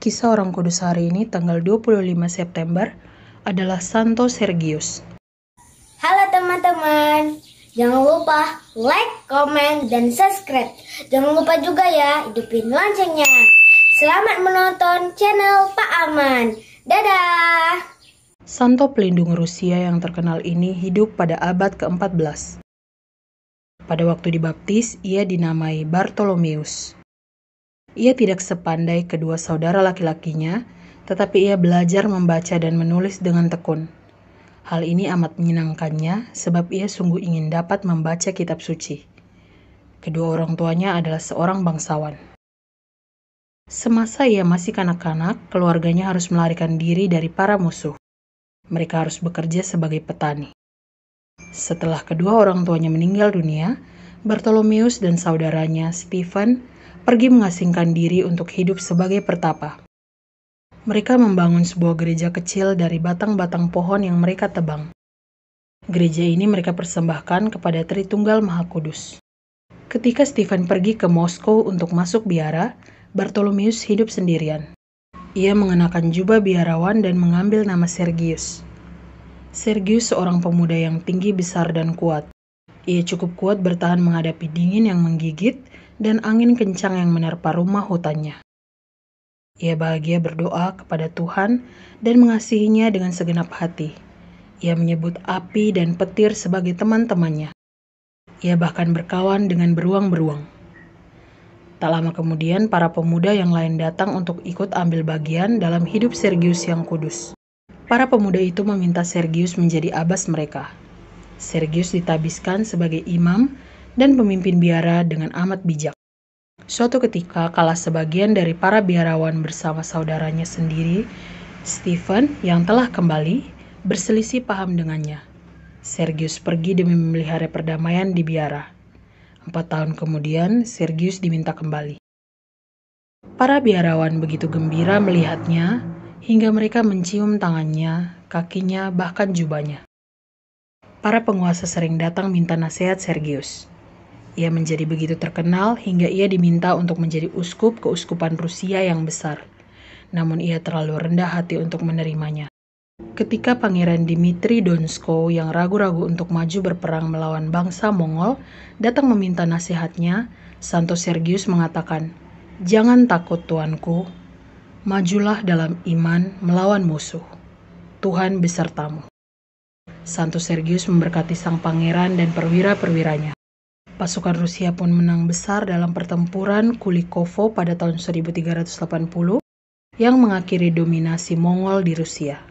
Kisah orang kudus hari ini tanggal 25 September adalah Santo Sergius. Halo teman-teman, jangan lupa like, komen, dan subscribe. Jangan lupa juga ya hidupin loncengnya. Selamat menonton channel Pak Aman. Dadah! Santo pelindung Rusia yang terkenal ini hidup pada abad ke-14. Pada waktu dibaptis, ia dinamai Bartolomeus. Ia tidak sepandai kedua saudara laki-lakinya, tetapi ia belajar membaca dan menulis dengan tekun. Hal ini amat menyenangkannya sebab ia sungguh ingin dapat membaca kitab suci. Kedua orang tuanya adalah seorang bangsawan. Semasa ia masih kanak-kanak, keluarganya harus melarikan diri dari para musuh. Mereka harus bekerja sebagai petani. Setelah kedua orang tuanya meninggal dunia, Bartolomeus dan saudaranya Stephen pergi mengasingkan diri untuk hidup sebagai pertapa. Mereka membangun sebuah gereja kecil dari batang-batang pohon yang mereka tebang. Gereja ini mereka persembahkan kepada Tritunggal Maha Kudus. Ketika Stephen pergi ke Moskow untuk masuk biara, Bartolomeus hidup sendirian. Ia mengenakan jubah biarawan dan mengambil nama Sergius. Sergius seorang pemuda yang tinggi, besar, dan kuat. Ia cukup kuat bertahan menghadapi dingin yang menggigit dan angin kencang yang menerpa rumah hutannya. Ia bahagia berdoa kepada Tuhan dan mengasihinya dengan segenap hati. Ia menyebut api dan petir sebagai teman-temannya. Ia bahkan berkawan dengan beruang-beruang. Tak lama kemudian, para pemuda yang lain datang untuk ikut ambil bagian dalam hidup Sergius yang kudus. Para pemuda itu meminta Sergius menjadi abbas mereka. Sergius ditabiskan sebagai imam dan pemimpin biara dengan amat bijak. Suatu ketika, kala sebagian dari para biarawan bersama saudaranya sendiri, Stephen yang telah kembali, berselisih paham dengannya. Sergius pergi demi memelihara perdamaian di biara. 4 tahun kemudian, Sergius diminta kembali. Para biarawan begitu gembira melihatnya, hingga mereka mencium tangannya, kakinya, bahkan jubahnya. Para penguasa sering datang minta nasihat Sergius. Ia menjadi begitu terkenal hingga ia diminta untuk menjadi uskup keuskupan Rusia yang besar. Namun ia terlalu rendah hati untuk menerimanya. Ketika Pangeran Dmitri Donskoy yang ragu-ragu untuk maju berperang melawan bangsa Mongol datang meminta nasihatnya, Santo Sergius mengatakan, "Jangan takut tuanku, majulah dalam iman melawan musuh. Tuhan besertamu." Santo Sergius memberkati sang pangeran dan perwira-perwiranya. Pasukan Rusia pun menang besar dalam pertempuran Kulikovo pada tahun 1380 yang mengakhiri dominasi Mongol di Rusia.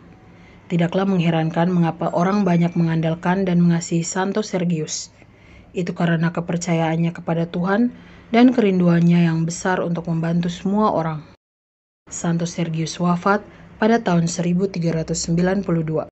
Tidaklah mengherankan mengapa orang banyak mengandalkan dan mengasihi Santo Sergius. Itu karena kepercayaannya kepada Tuhan dan kerinduannya yang besar untuk membantu semua orang. Santo Sergius wafat pada tahun 1392.